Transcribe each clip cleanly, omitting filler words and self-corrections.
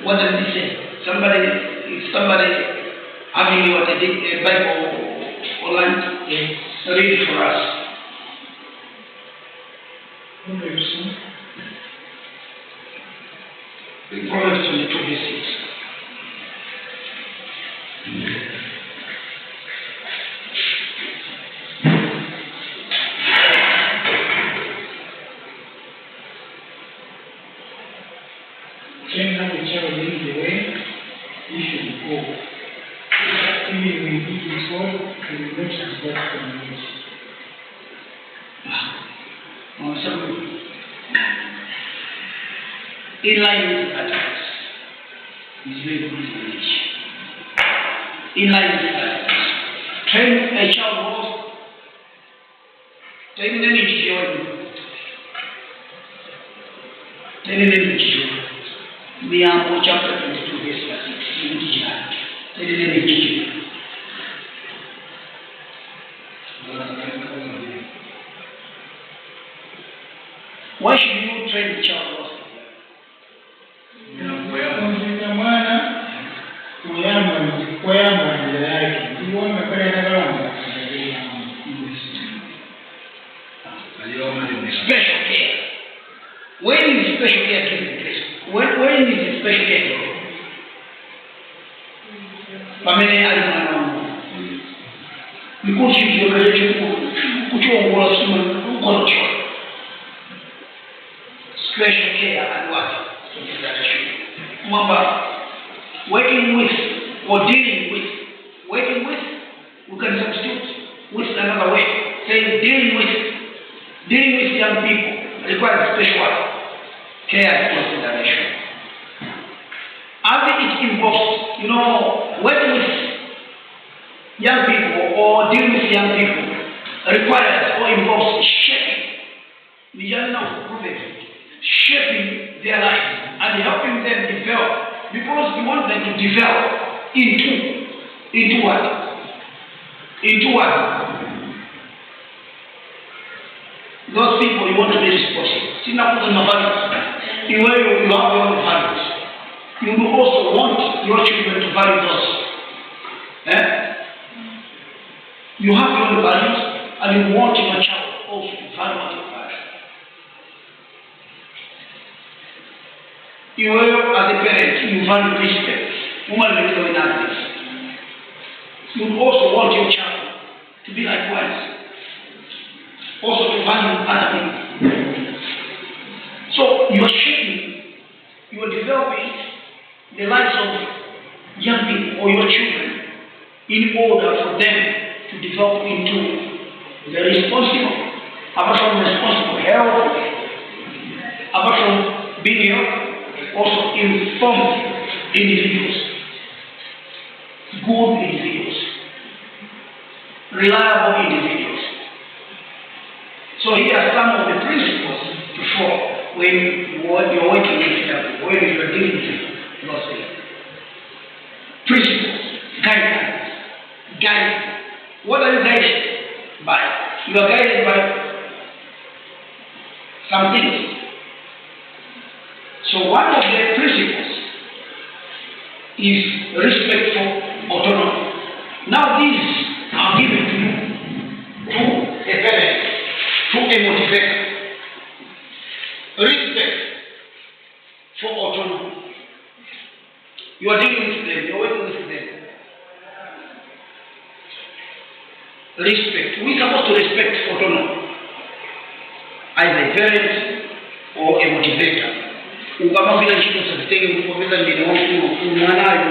What does it say? Somebody having a Bible online, read it for us. Proverbs 22:6. Train up the child in the way he should go. Even when he is old, he will not depart from it. In line with advice is very good knowledge. In line with advice. Train a child was train them in children. Train them in children. We are more chapter 22 verse 6. In children. Train them in children. Why should you train the child? Special care. When is special care taking place? When is the special care taking place? Because you special care and what? Remember, working with or dealing with, we can substitute with another way. Saying dealing with young people requires special care and consideration. As it involves, working with young people or dealing with young people requires or involves shaping their lives and helping them develop, because we want them to develop into what? Those people you want to be responsible. You have your own values. You will also want your children to value those. You have your own values and you want your child also to value what you value. You as a parent, you value respect. You also want your child to be likewise. Also to value other people. So you are shaping, you are developing the lives of young people or your children in order for them to develop into the responsible, apart from responsible health, apart from being also informed individuals, good individuals, reliable individuals. So here are some of the principles to follow when you're working with them, when you're dealing with those things. Principles, guidance. What are you guided by? You are guided by some things. So one of the principles is respect for autonomy. Now these are given to you through a parent, through a motivator. Respect for autonomy. You are dealing with them, you are working with them. Respect. We are supposed to respect autonomy. Either a parent or a motivator. Ukama vile kitu sasitenge kupongeza ndani wangu kumwanayo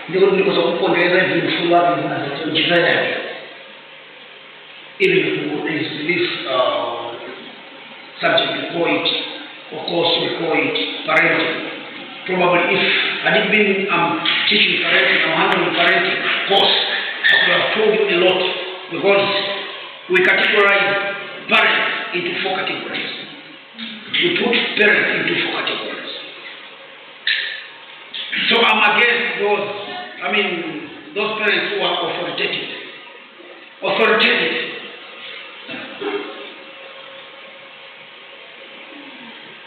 ndio ndiko sababu kupongeza hivi mfuwa vinazojifanya even this subject we call it, of course we call it parenting. Probably if had it been teaching parenting or handling parenting course, I could have told you a lot, because we categorize parents into 4 categories. We put parents into 4 categories. So I'm against those parents who are authoritative.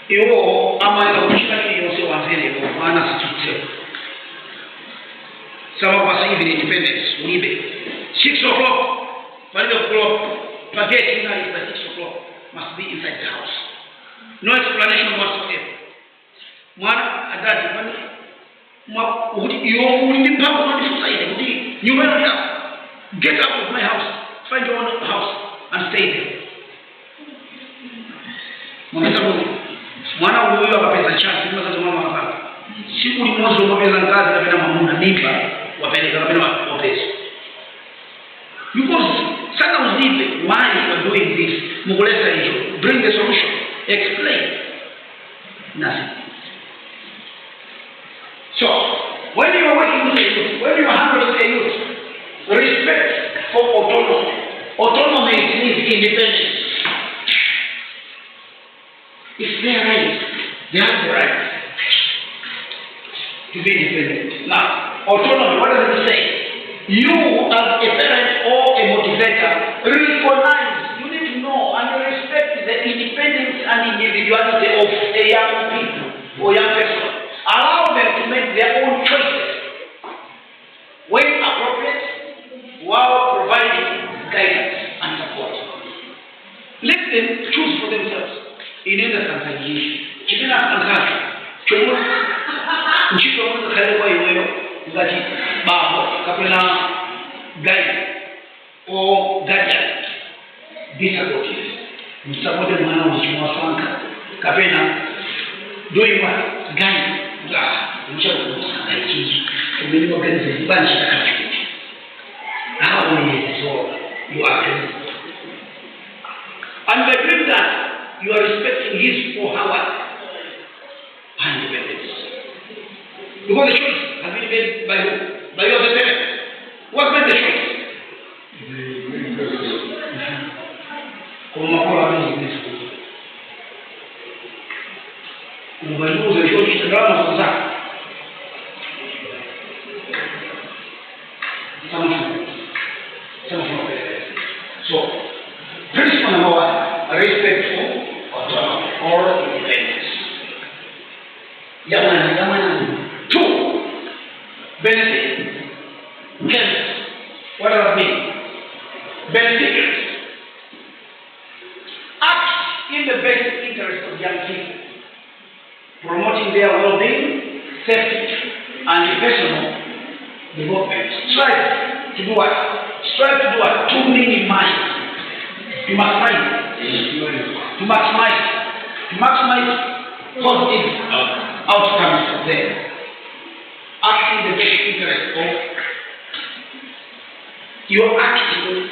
Iwo amaliza kushika kile yose wanzele kwa maana situte. Sababu basi hivi ni independence ulibe. 6 o'clock, 5 o'clock, forget you know it's 6 o'clock must be inside the house. No explanation whatsoever. Mwana adadi kwani you will be power on the society. You will not get out of my house, find your own house and stay there. Mwana huyo akapeza chance kama sasa mama hapa. Siku ni mwanzo wa pesa ngazi na bila mamuna mimba wapeleka na bila mapesa. Because sana uzibe why you are doing this. Muguleta hiyo. Bring the solution. Explain. Nothing. So, when you are working with a youth, when you are handling a youth, respect for autonomy. Autonomy means independence. It's their right. They have the right to be independent. Now, autonomy, what does it say? You as a parent or a motivator, recognize, you need to know and respect the independence and individuality of a young people or young person. Allow them to make their own choices when appropriate while providing guidance and support. Let them choose for themselves. Inaenda Tanzania. Kibina Tanzania. Chomo nchiko mwanzo kale kwa iweyo ngati babo kapena guide o guardian disability. Msapote mwana mchumwa sanka kapena doing what guide la mchao kusaidiki. Kumeni organize banchi takatifu. How we so you are and by doing that you are respecting his or her independence. Because the choice has been made by who? By your parents. What made the choice? So, principle number 1, respect for autonomy or independence. Yamana. 2, benefit. Hence, what does that mean? Benefit. Act in the best interest of young people, promoting their well-being, safety, and personal development. Strive to do what? Strive to do what? To minimize. To maximize positive outcomes of them. Acting the best interest of you're acting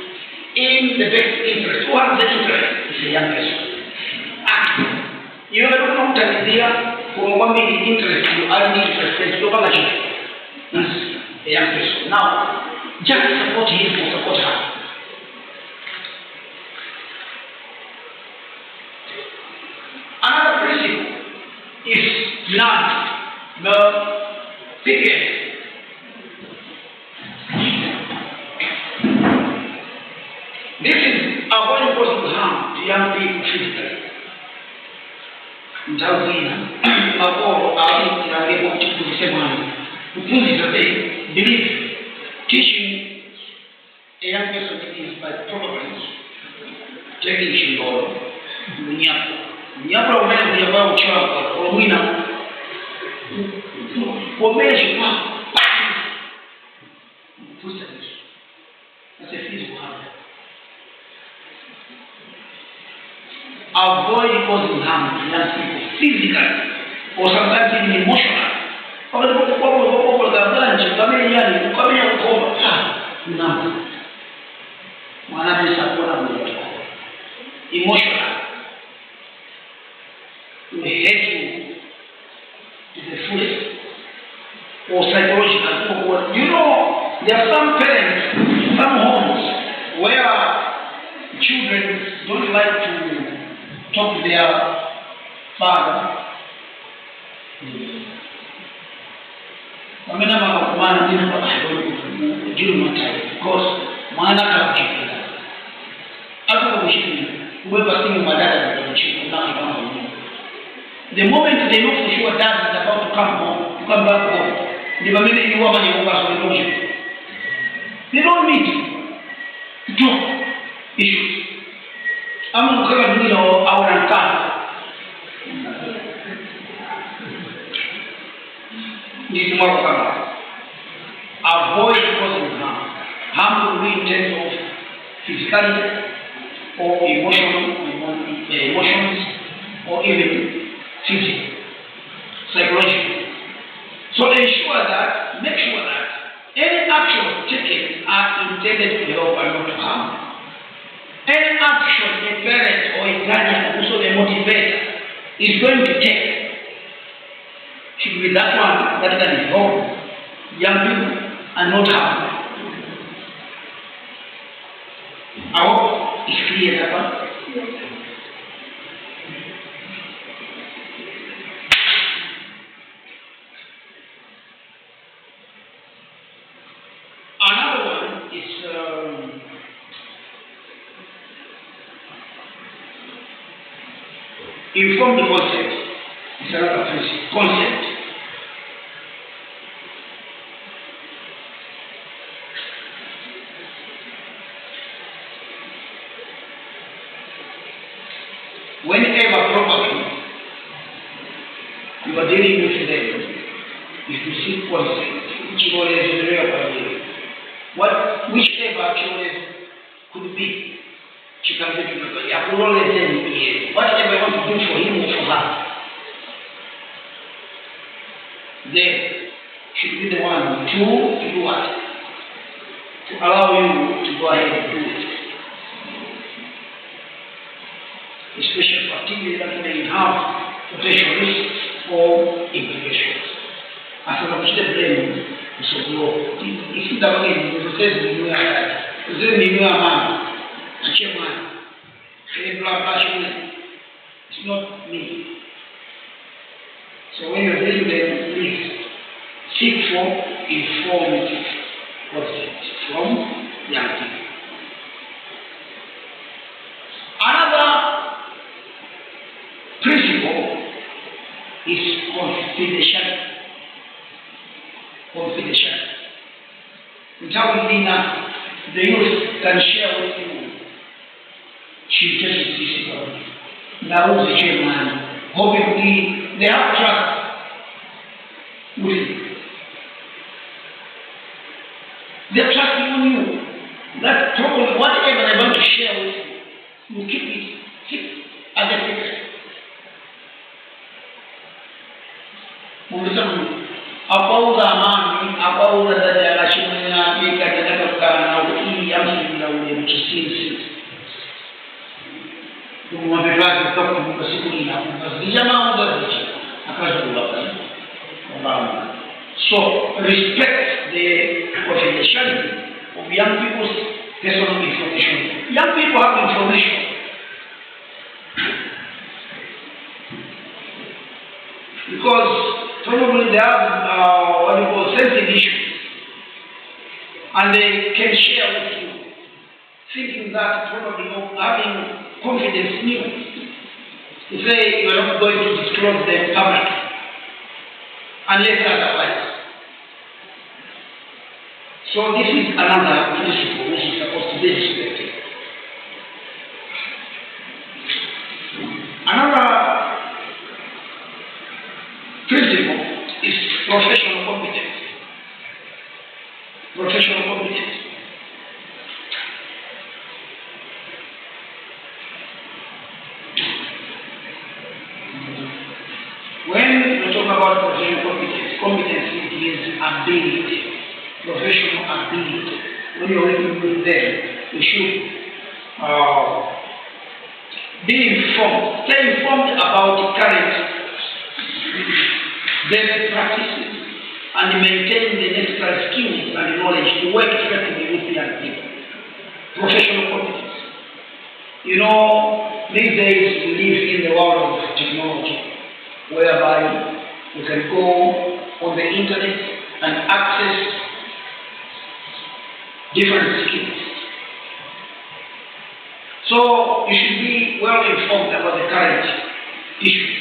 in the best interest. Who has the interest? It's a young person. Acting. You don't know the idea for what made the interest you are interested to That's a young person. Now, just support him or support her. Another principle is non-picking. This is avoiding causing harm to young people physically. Mtawazina, maboro, awini, kirangebo, kuchiku, kusemani. Upunzi today, believe, teaching a young person is by probably taking shimbolo, mnyapo. Mnyapo umene mnyapo uchawa kwa mwina. Umene shimbolo, bang! Footsteps. That's a physical harm. Avoid causing harm to young people physically or sometimes even emotionally. Emotional. We hate you to the fullest. Or psychological. You know, there are some parents, some homes where children don't like to talk to their father. Wamena makumana dinu kwa jiru matai because maana kama chikila hapo kwa mshindi kubeba simu madada na mshindi na kama The moment they know for sure dad is about to come home, to come back home, they don't meet to talk issues. I'm not going to know our time. This avoid causing harm. Harm will be in terms of physicality or emotions or even physical, psychological. So make sure that any actions taken are intended to help and not to harm. Any action a parent or a guardian, also a motivator, is going to take should be that one that can help young people and not harm them. I hope it's clear that one. Another one is informed consent. It's another principle. Consent. Whenever probably you are dealing with them, if you seek consent, whichever choice could be, she can do to the I will always say, whatever I want to do for him or for her, they should be the one to do what? To allow you to go ahead and do it. Especially particularly that may have potential risks or implications. As an obstacle, so if you don't get the same in your head, the same in your mind, a chairman, it's not me. So when you're doing them, please seek for informed consent from young people. Another principle is confidentiality. Without dinner, the youth can share with you. She just sees it. Now the chairman, hopefully they have trust with you. They're trusting on you. That probably whatever they want to share with you, you keep it as a secret. Apauza amani, apauza dada shimina pika dada kana uki yamsi na ule mtusisi. Kumwambia kwa kumsikuni na kumzijama mzazi akazua kwa. So respect the confidentiality of young people's personal information. Young people have information. Because probably they have what you call sensitive issues, and they can share with you, thinking that probably having confidence in you, to say you are not going to disclose them publicly, unless otherwise. So this is another principle which is supposed to be respected. Another principle is professional competence. Professional competence. When we talk about professional competence, competence is ability, professional ability. When you're working with them, you should be informed, stay informed about the current best practices and maintain the necessary skills and knowledge to work effectively with young people. Professional competence. You know, these days we live in the world of technology, whereby you can go on the internet and access different skills. So you should be well informed about the current issues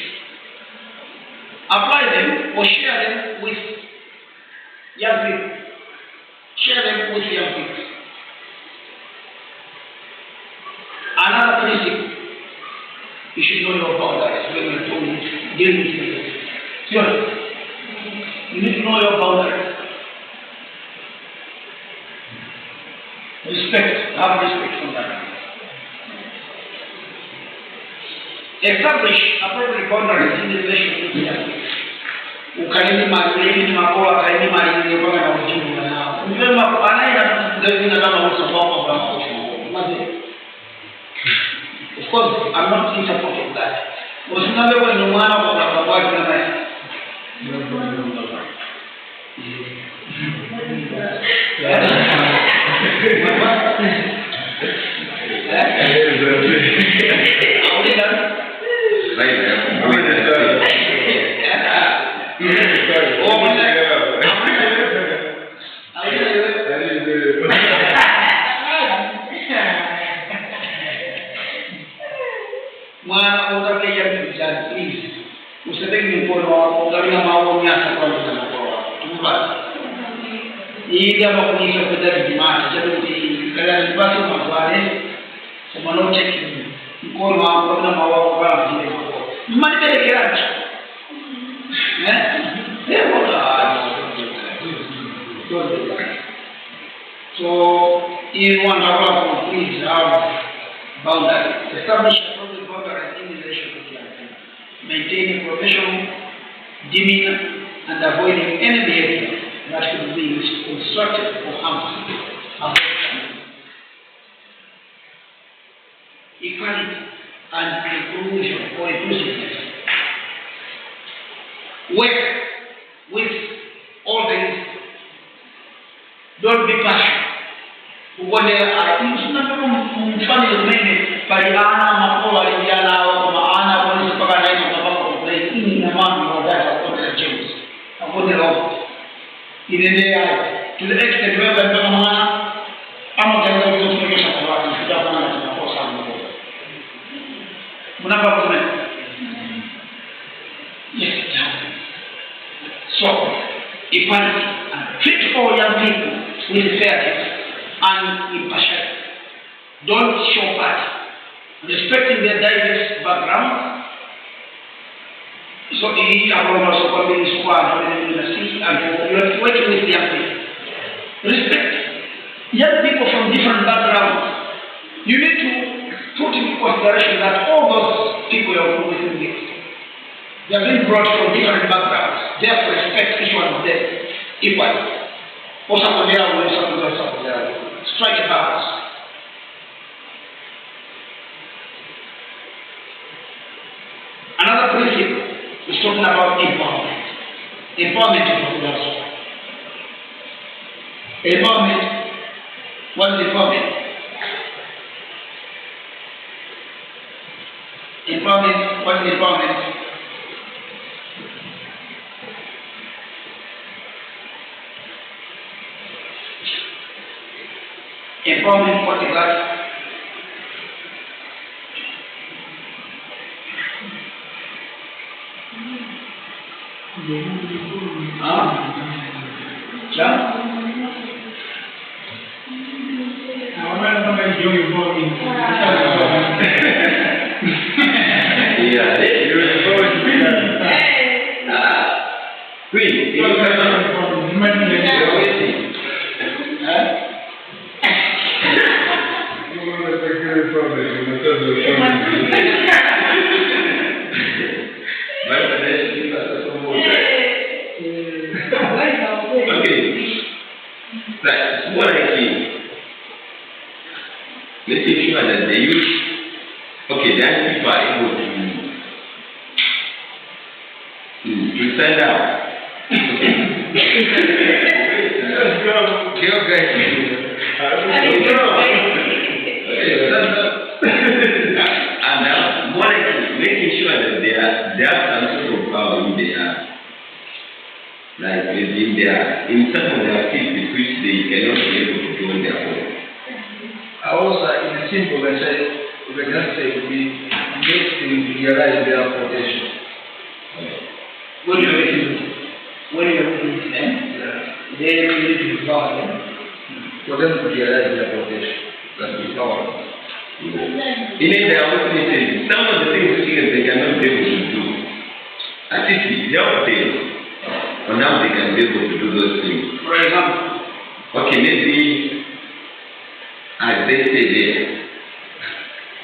apply them or share them with young people. Share them with young people. Another principle, you should know your boundaries when you're dealing with people. Sure. You need to know your boundaries. Respect, have respect for that. Establish appropriate boundaries in the relationship with young people. Ukaini mali makoa kaini mali ni kwa na ujibu na mbona anaenda ndio kama usababu kwa makosa. Of course, I'm not in support of that. Usinave kwa ni mwana kwa baba wake na naye. Mwana utakia vijana, please. Usitenge mkono wako, kama maoni yako kwa mkono wako. Tumbali. Hii kama kunisha kwa jamaa, jamii kala basi mafare. Sema no check mkono wako na maoni kwa vile mkono. Mmanipeleke kiracho. So, in one hour, please have boundaries. Establish appropriate boundaries in relation to young people. Maintaining professional demeanor and avoiding any behavior that could be constructive or harmful. Equality and inclusion or inclusiveness. Work with all things. Don't be partial. Ugonde msuna kama mfano mwenye paliana makoa aliana au maana kwa mpaka na hizo sababu kwa hii na mambo ya data kwa James. Hapo leo inaendelea to the extent where kama maana ama kaza kutoka kwa watu kutakuwa na makosa hapo. Mnapa kwa yes. So, equality and treat all young people with fairness and impartiality. Don't show party. Respecting their diverse background. So, he also probably squad and you're working with young people. Respect young people from different backgrounds. You need to put into consideration that all those people are working with. They have been brought from different backgrounds. Therefore, respect each one of them equally. Strike a balance. Another principle is talking about empowerment. Empowerment is what we are. Empowerment. What is empowerment? Empowerment. What is empowerment? Empowerment, what is that? Making sure that the youth, then people are able to stand out. And now, more like making sure that they have some sort of power in their, like in some of their activities which they cannot be able to do on their own. Also, in a simple way, we can just say we make them realize their potential. when you are with them, then you need to empower them. For them to realize their potential, that is power. In their weaknesses, some of the things they cannot be able to do. At least help them. For now they can be able to do those things. For example, okay, maybe as they say there,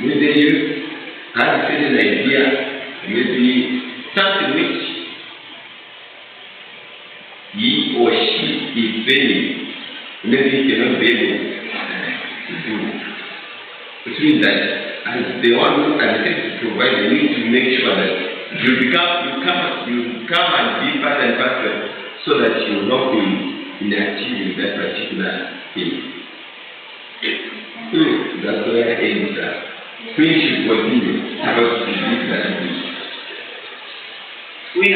maybe you have a certain idea, maybe something which he or she is failing, maybe he cannot be able to do. Which means that as the one who undertakes to provide, you need to make sure that you come and be part and parcel so that you will not be in achieving that particular thing. So that's where I aim that. Friendship continue because we need that. We.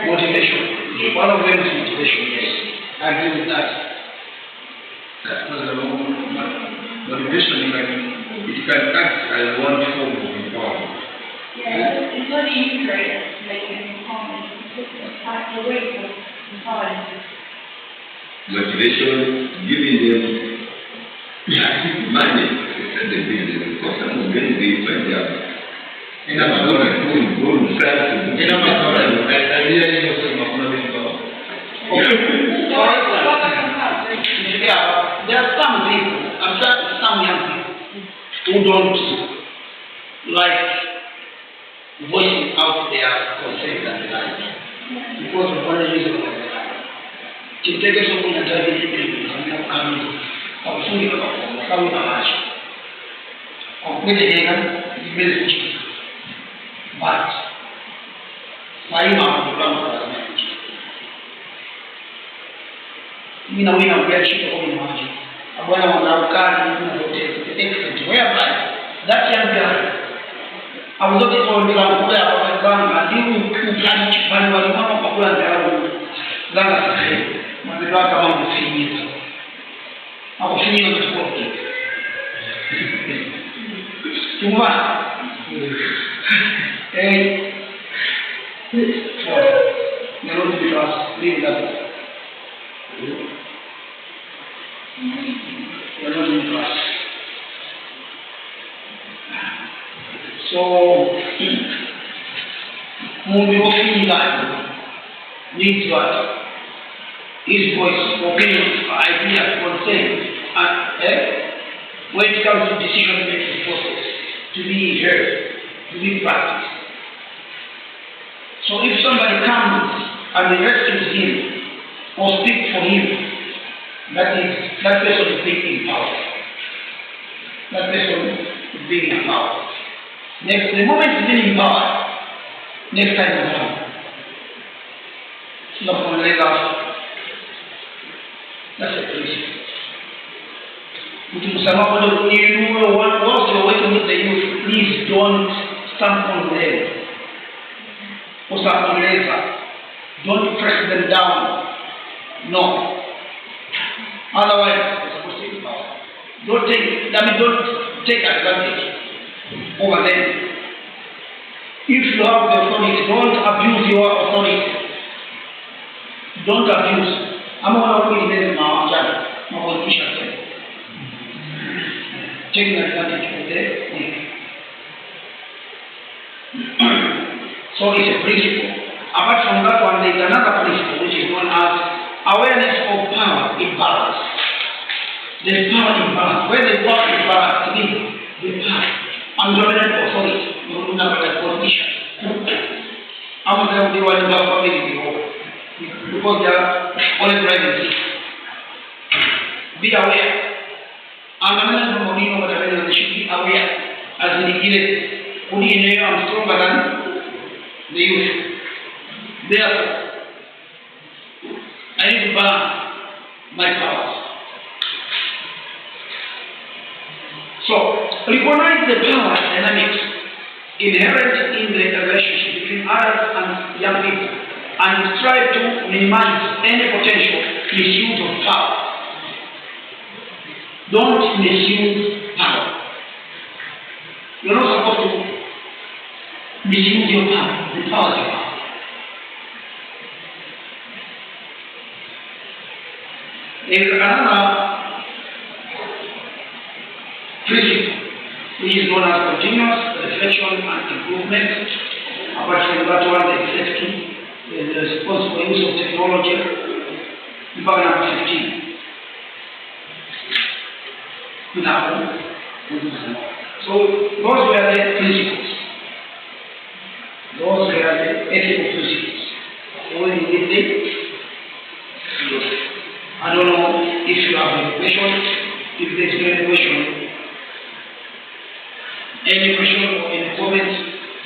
Motivation. One of them is motivation, yes. I agree with that. Motivation it can act as one form of empowerment. Yeah, it's not integrated, like empowerment. It's part of the way of empowerment. Motivation, giving them money to set the business. Because some of them they find their there are some people, some young people, who don't like voicing out their concerns and desires because of one reason or the other. Kitege somo na tabi ni kamili. Kufungi kwa kama macho. Kweli yenga imezi kuchika. But maima programu za zamani. Mimi na wewe na shida kwa macho. Abwana wanaukali na zote excellent. Whereby that young girl I was looking for the Lampoya of my grandma, you can find one of the Lampoya. My brother on the field. I was feeling the sport. Too much. Hey, you know, because leave that. You're not in class. So, moving on that needs what? His voice, opinion, idea, consent, and when it comes to decision-making process, to be heard, to be practiced. So if somebody comes and rescues him or speaks for him, that person is being empowered. That person is being empowered. Next, the moment it's being empowered, next time is on. Not going to let us. That's a principle. Mkimsama kwa ndio once you're working with the youth, please don't stamp on them. Or stamp on them. Don't press them down. No. Otherwise, you're supposed to empower. Don't take advantage over them. If you have the authority, don't abuse your authority. Don't abuse. I'm not going to let my child, my politician, taking advantage of them. So it's a principle. Apart from that one, there is another principle which is known as awareness of power imbalance. There is power imbalance. Where the power imbalance means the power and dominant authority, you know, like politician. I was there with the one in our family before. Because they are always ready. Be aware. And another from Odino, whatever they should be aware as the beginning. Only I'm stronger than the youth. Therefore, I need to balance my powers. recognize the power dynamics inherent in the relationship between adults and young people, and strive to minimize any potential misuse of power. Don't misuse power. You're not supposed to misuse your power. The power is your power. There is another principle which is known as continuous reflection and improvement. Apart from that one, the safety, the responsible use of technology, number 15. So those were the principles. Those were the ethical principles. So when you read them, I don't know if you have any question, if there's any question, or any comments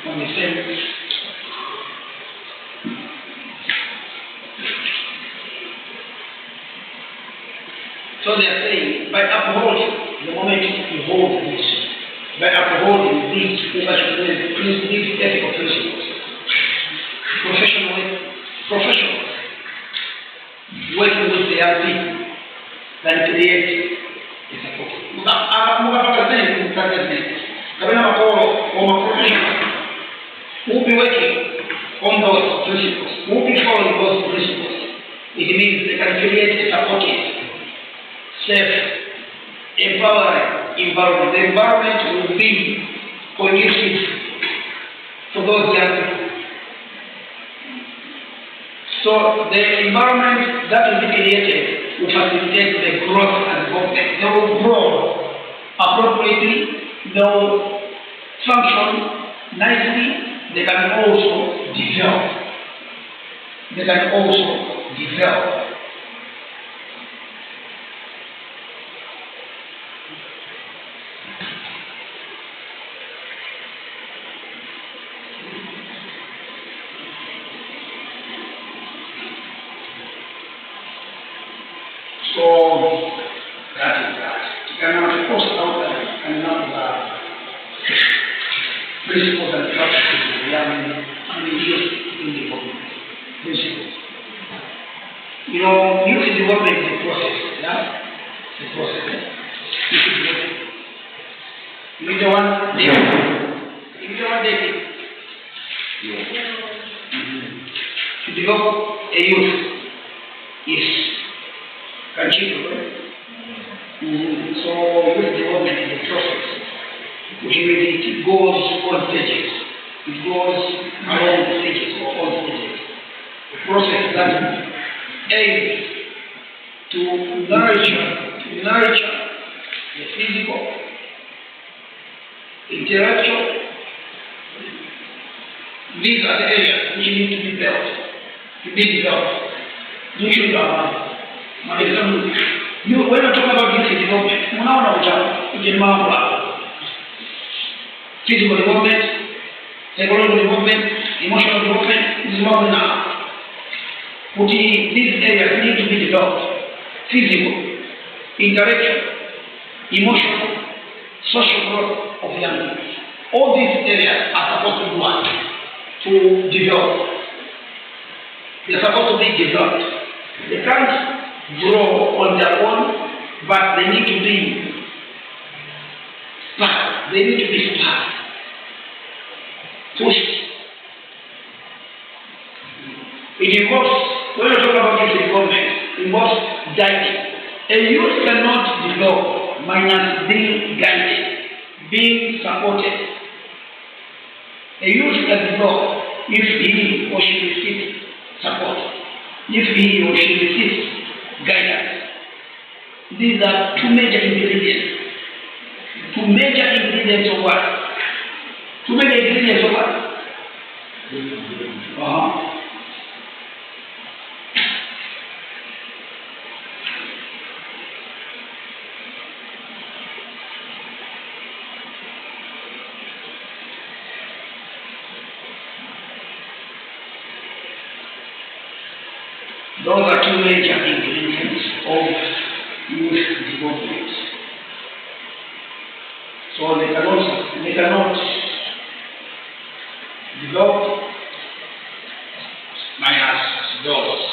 on the same. So they are saying, by upholding, the moment you hold this, by upholding these ethical principles, professionals working with the young people can create a support. We'll be working on those principles, we'll be following those principles. It means they can create a supportive, safe, empowering environment. The environment will be conducive for those young people. So the environment that will be created will facilitate the growth and development. They will grow appropriately, they will function nicely, they can also develop. So that is that. And I'm supposed to out a number of principles and practices we have used in development. Principles. You know, youth development is a process. Yeah? It's a process. Youth development. You need one day. To develop a youth is continue. So youth development is a process, which means it goes on stages. It goes along the stages or on stages. A process that aims to nurture the physical, intellectual. These are the areas which need to be built, to be developed. You should have when you're talking about youth development, physical development, psychological development, emotional development, this is what we now. These areas need to be developed. Physical, intellectual, emotional, social growth of young people. All these areas are supposed to be what? To develop. They're supposed to be developed. They can't grow on their own, but they need to be sparked. They need to be sparked, pushed. It involves, when you talk about youth development, it involves guiding. A youth cannot develop minus being guided, being supported. A youth can develop if he or she receives support, if he or she receives guidance. These are two major ingredients. Two major ingredients of what? Two major ingredients of what? Those are two major ingredients of youth development. So they cannot develop minus those.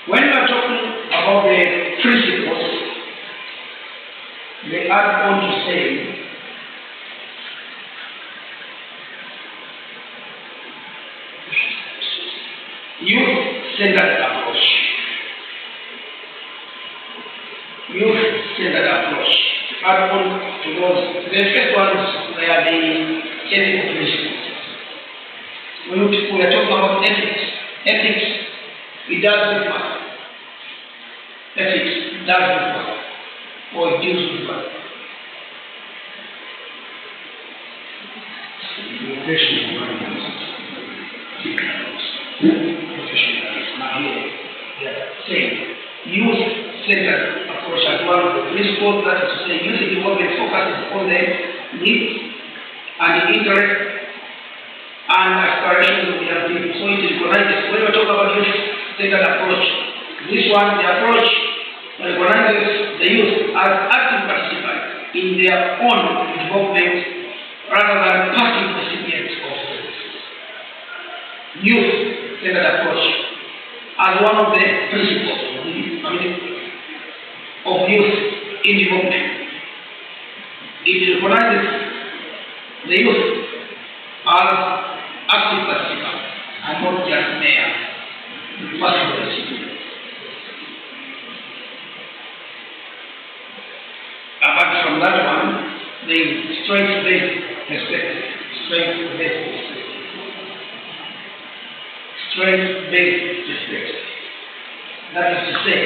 When we are talking about the principles, they add on to say youth-centered approach. Youth-centered approach. Add on to those. The first ones were the ethical principles. When we are talking about ethics, it does with one. Ethics does with one, or it deals with one. Professional guidance. Professional guidance. Now here, they are saying Youth-centered approach as one of the principles, that is to say, youth development focuses on the needs and the interests and aspirations of the young people. So it recognizes, when we talk about youth-centered approach, this one, the approach recognizes the youth as active participants in their own development rather than passive recipients of services. Youth-centered approach as one of the principles of youth in development. It recognizes the youth as active participants and not just mere passive recipients. Apart from that one, the strength-based perspective. Strength-based perspective. That is to say,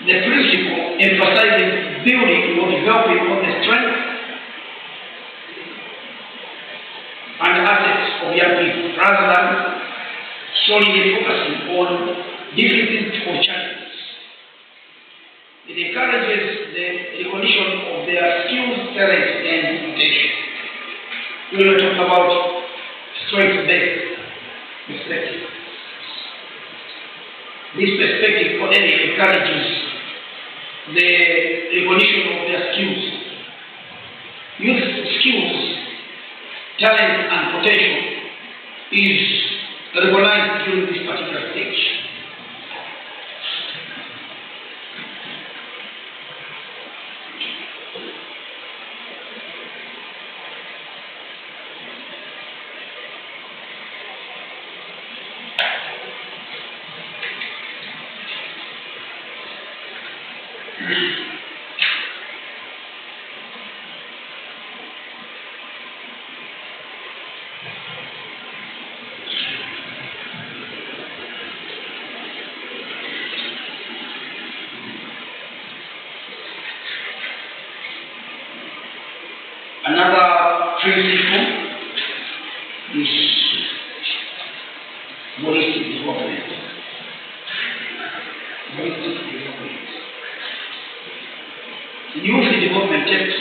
the principle emphasizes building or developing on the strength and assets of young people rather than solely focusing on differences or challenges. It encourages the recognition of their skills, talent, and potential. We will talk about strength-based perspective. This perspective already encourages the recognition of their skills. Youth skills, talent, and potential is recognized during this particular stage. Another principle is holistic development. Youth development takes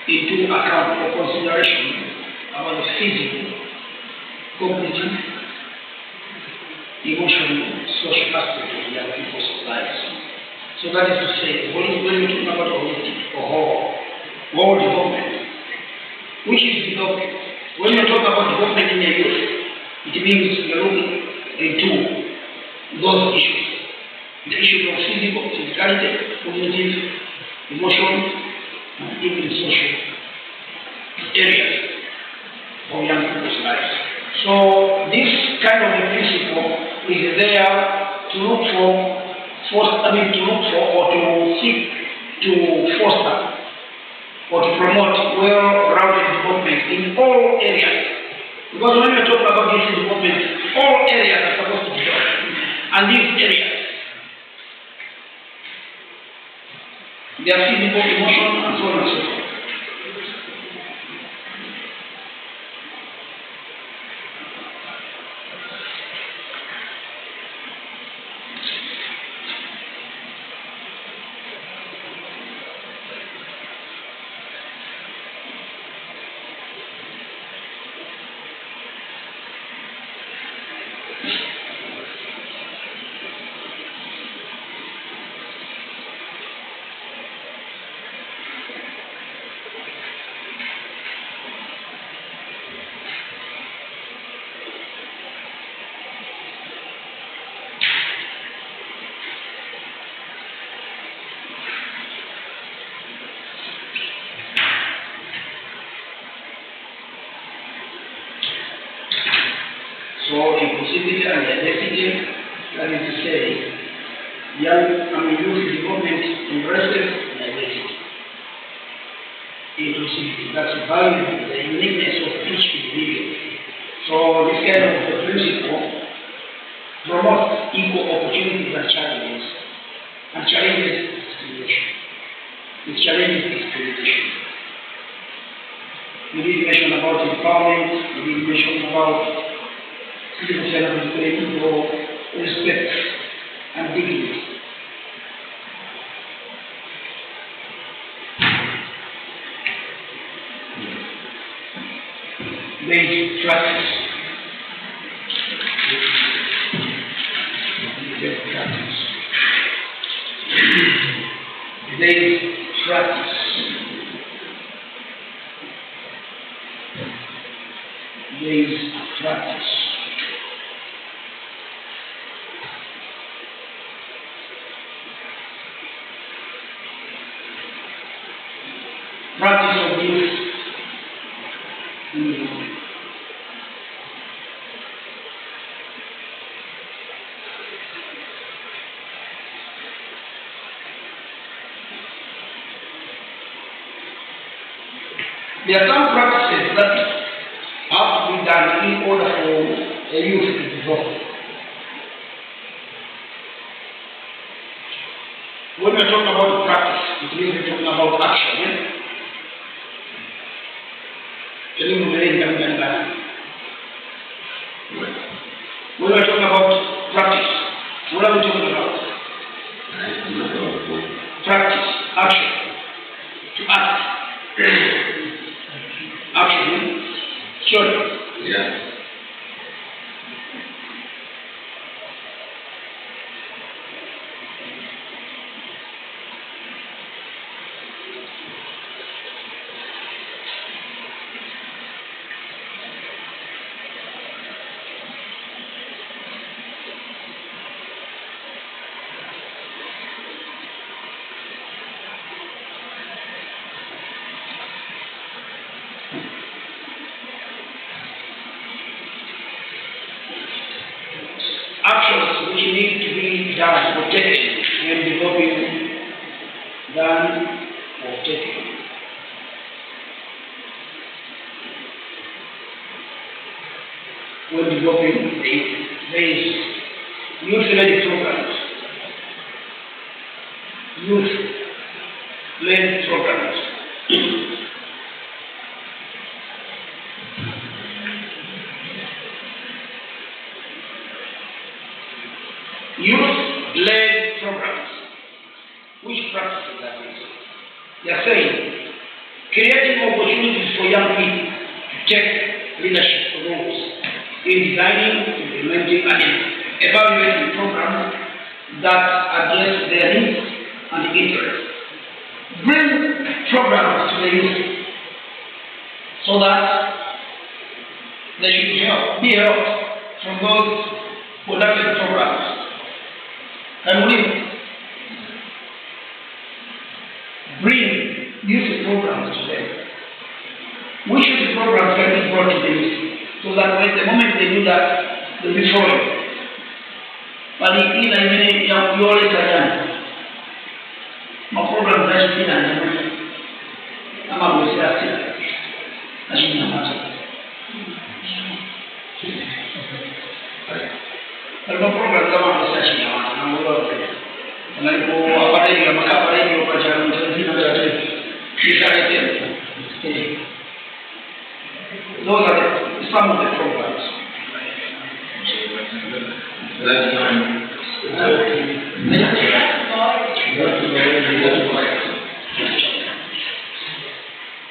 into account or consideration about the physical, cognitive, emotional, social aspect of young people's lives. So that is to say, when we're talking about holistic or whole development, which is development. When you talk about development in a youth, it means you're looking into those issues. The issues of physicality, cognitive, emotional, and even social areas of young people's lives. So this kind of a principle is there to look for or to seek to foster or to promote well-rounded development in all areas. Because when we talk about this development, all areas are supposed to be developed. And these areas, they are physical, emotional, and so on and so forth. for inclusivity and diversity, that is to say, youth development embraces diversity. Inclusivity, that's value the uniqueness of each individual. So this kind of principle promotes equal opportunities and challenges discrimination. It challenges discrimination. We did mention about empowerment, we did mention about citizen service, for respect and dignity. Based practice. Based practice. Based practice. Based practice. Practice of youth. There are some practices that have to be done in order for a youth to develop. When we're talking about practice, it means we're talking about action. Yeah? When we're talking about practice, what are we talking about? Practice, action, to act. Action, sure. Yeah. Actions which need to be done or taken when developing, done or taken. When developing there is youth-led programs. Youth-led programs. Youth-led programs. Which practices are these? They are saying, creating opportunities for young people to take leadership roles in designing, implementing, and evaluating programs that address their needs and interests. Bring programs to the youth so that they should be helped from those productive programs. And we bring youth programs to them. Which youth programs can be brought to the youth so that when the moment they do that, they'll be following. But in a minute, you already done. My program is still under I'm going to say I should not matter. Pero program kama research na ngolo na ipo aparelho kama aparelho para já não ter vida da gente. Those are some of the programs.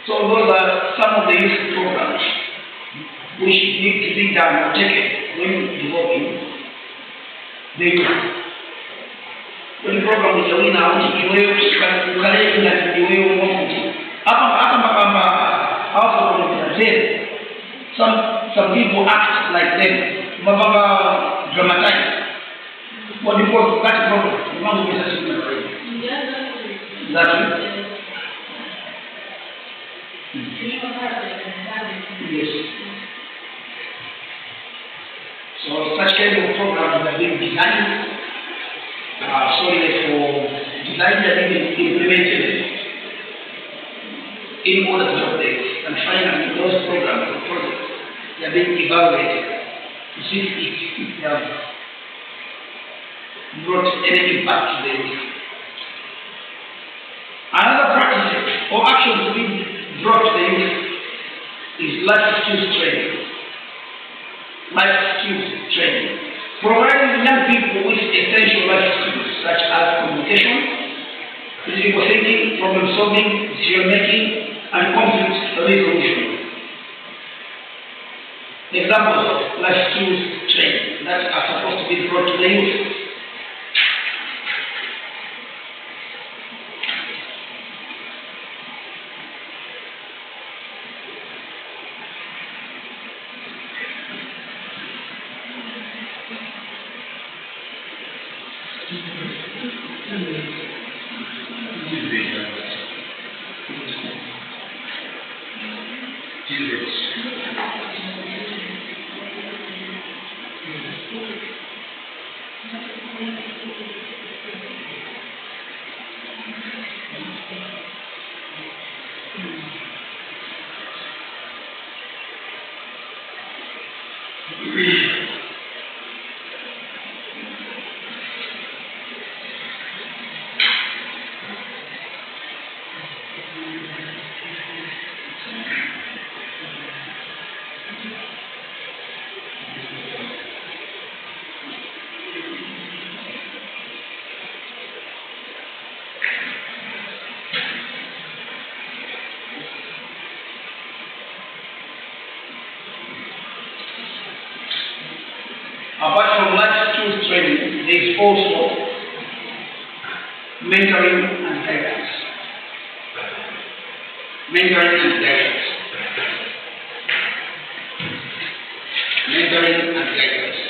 So those are some of the youth programs which need to be done or taken when developing. Kwenye program za wina ukiwewe ukale ina kiwewe mwafuti hapa makamba hapo kuna tena some people act like them mababa dramatize what you call that program mambo ya sisi that yes. designed, and implemented in order to help them. And finally, those programs or projects, they are being evaluated to see if they have brought any impact to the youth. Another practice or action to be brought to the youth is life skills training. Life skills training. Providing young people with essential life skills such as communication, critical thinking, problem solving, decision making, and conflict resolution. Examples of life skills training that are supposed to be brought to the youth. Apart from life skills training, there is also mentoring and guidance. Mentoring and guidance. Mentoring and guidance.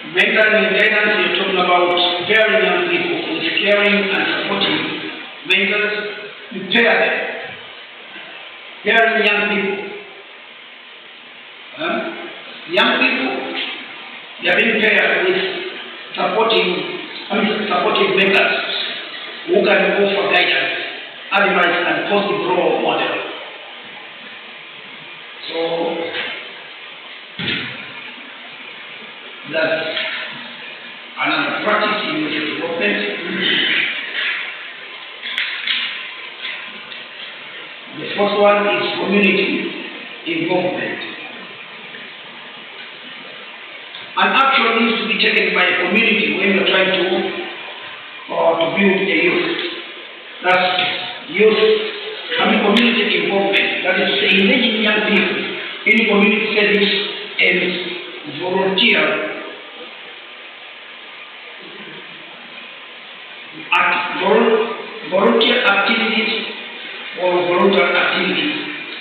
Mentoring and guidance, you're talking about pairing young people with caring and supporting mentors. You pair them. Pairing young people. Young people, they are being paired with supportive mentors who can offer guidance, advice, and positive role model. So, that's another practice in youth development. The first one is community involvement. An action needs to be taken by a community when you're trying to build a youth. That's youth and community involvement. That is engaging young people in community service and volunteer activities or voluntary activities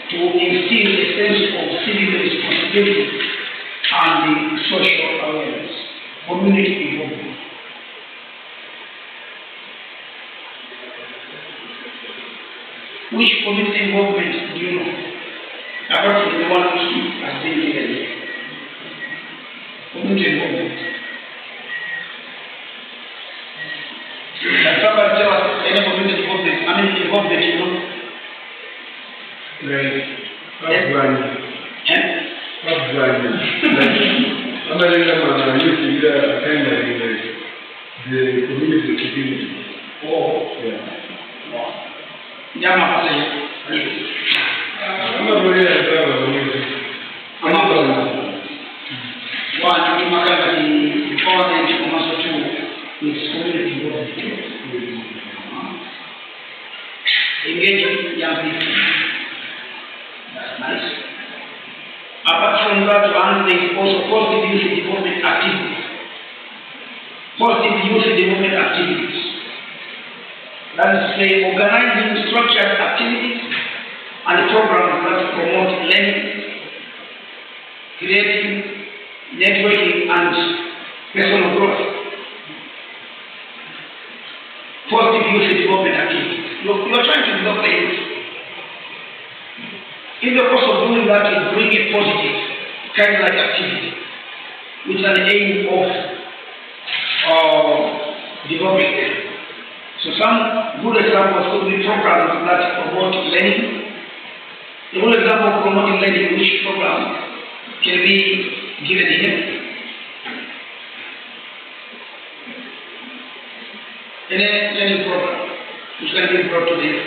to instill a sense of civic responsibility and the social awareness, community involvement. Which community involvement do you know? Apart from the one which has been given. Community involvement. Can somebody tell us any community involvement? I mean involvement, you know? Like, upbringing. I'm not used to attend the community. Oh, yeah. Wow. Jama pasal I'm not really a community. One, in Makati, before then, to Maso 2, is community involvement. engaging young people. That's nice. Apart from that one, there is also positive youth development activities. Positive youth development activities. That is to say, organizing structured activities and programs that promote learning, creating, networking, and personal growth. Positive youth development activities. You're trying to develop the youth. In the course of doing that, you bring a positive kind of like activity, which is an aim of developing them. So some good examples could be programs that promote learning. A good example of promoting learning, which program can be given here. Any learning program which can be brought to this.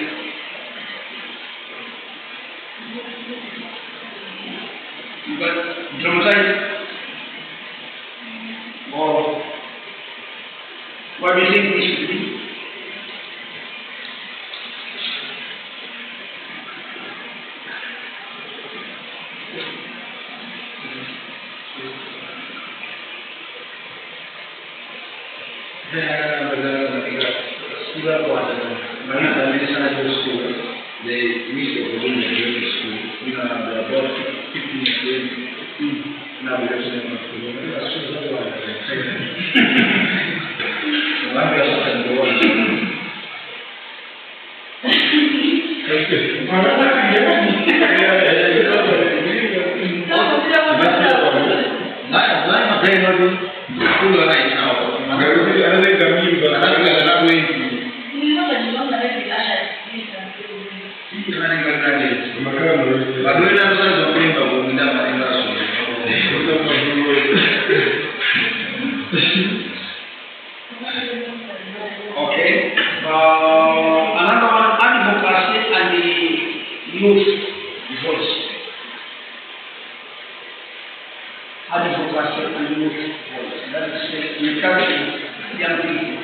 You can dramatize or what do you think we should be? Okay. Another one, advocacy and the youth voice. Advocacy and youth voice. That is encouraging young people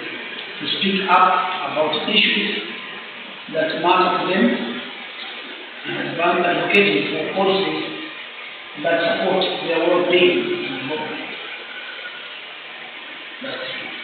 to speak up about issues that matter to them and advocating for policies that support their well-being and development. That's it. That's it.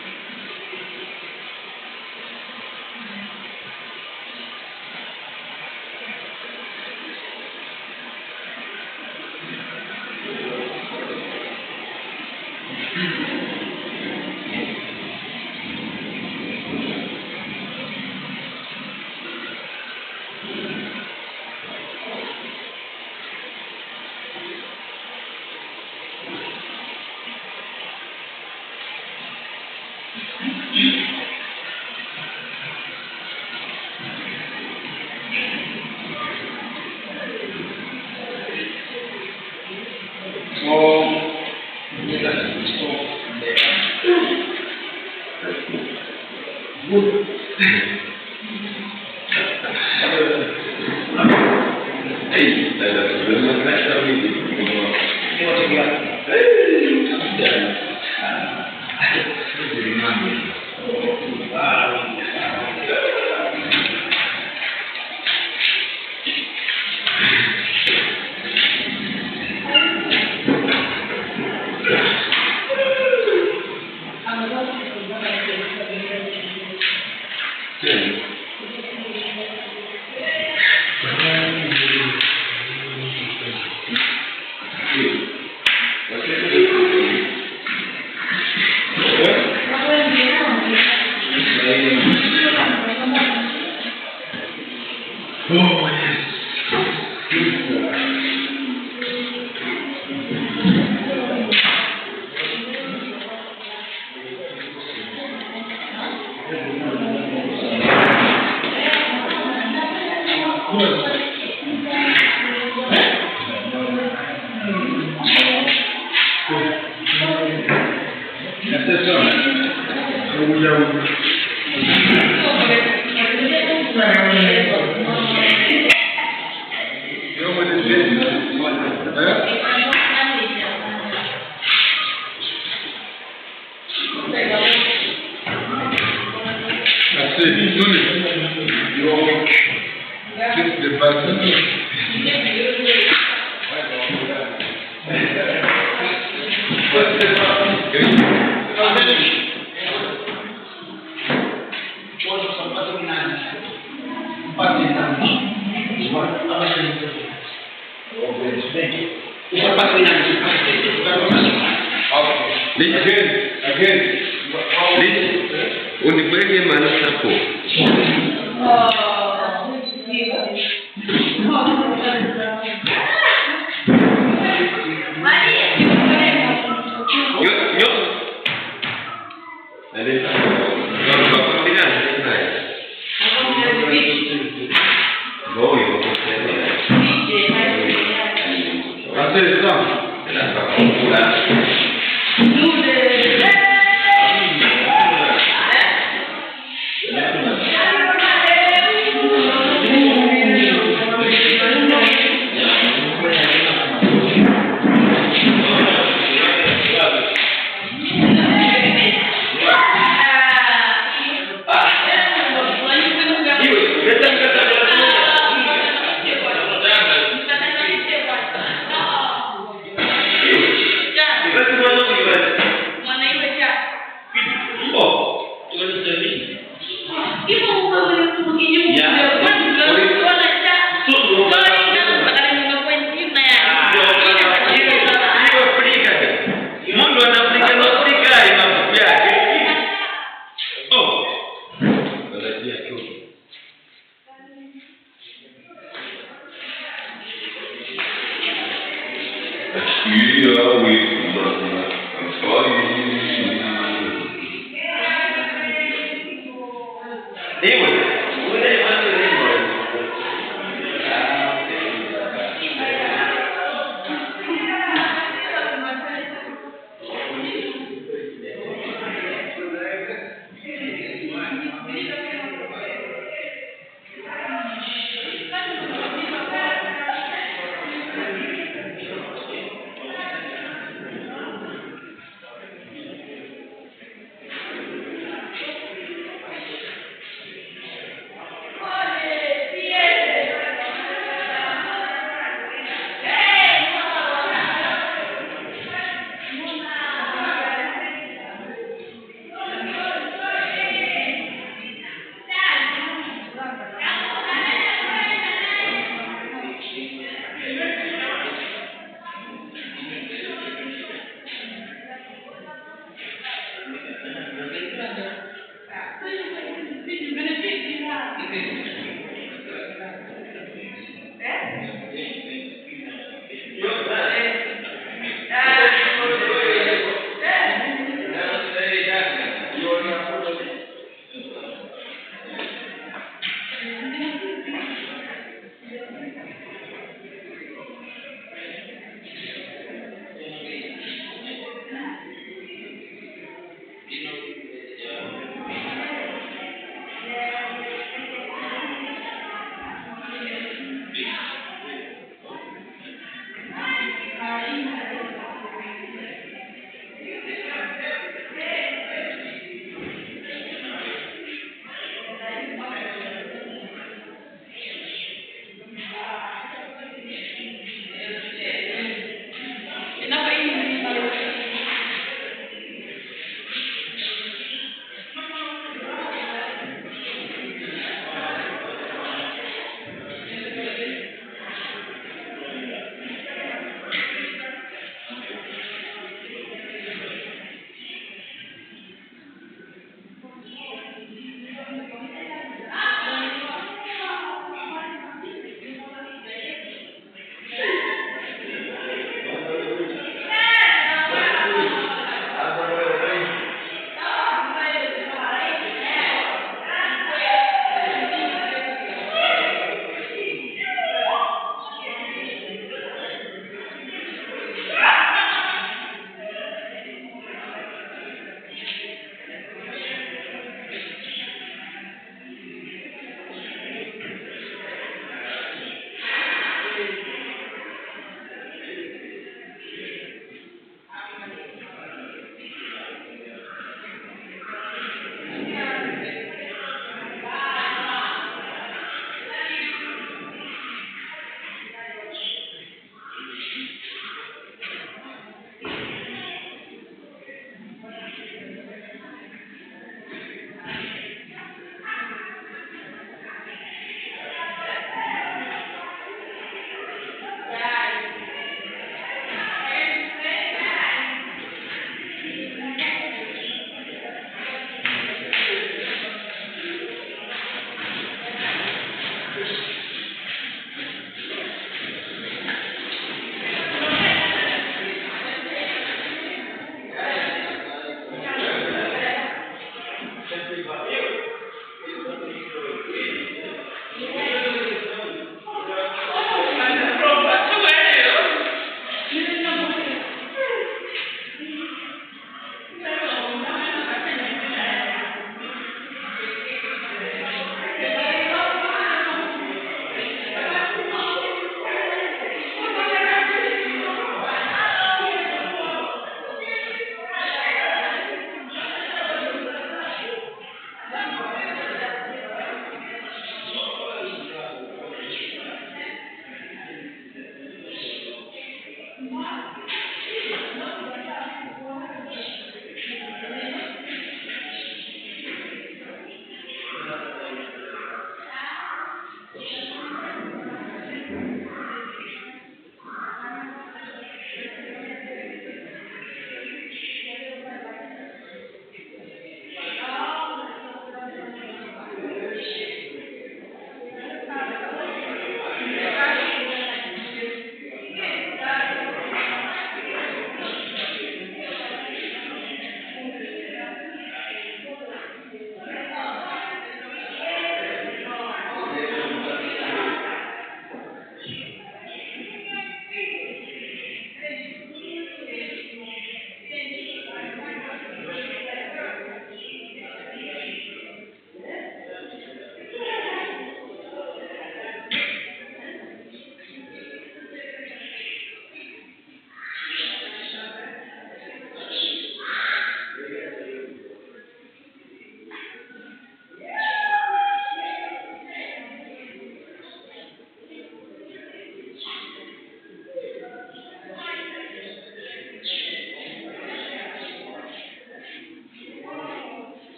Unibege maana hapo. Yo. Naleta. Ndio kwa bila naye. Boy, asante sana. Benefit,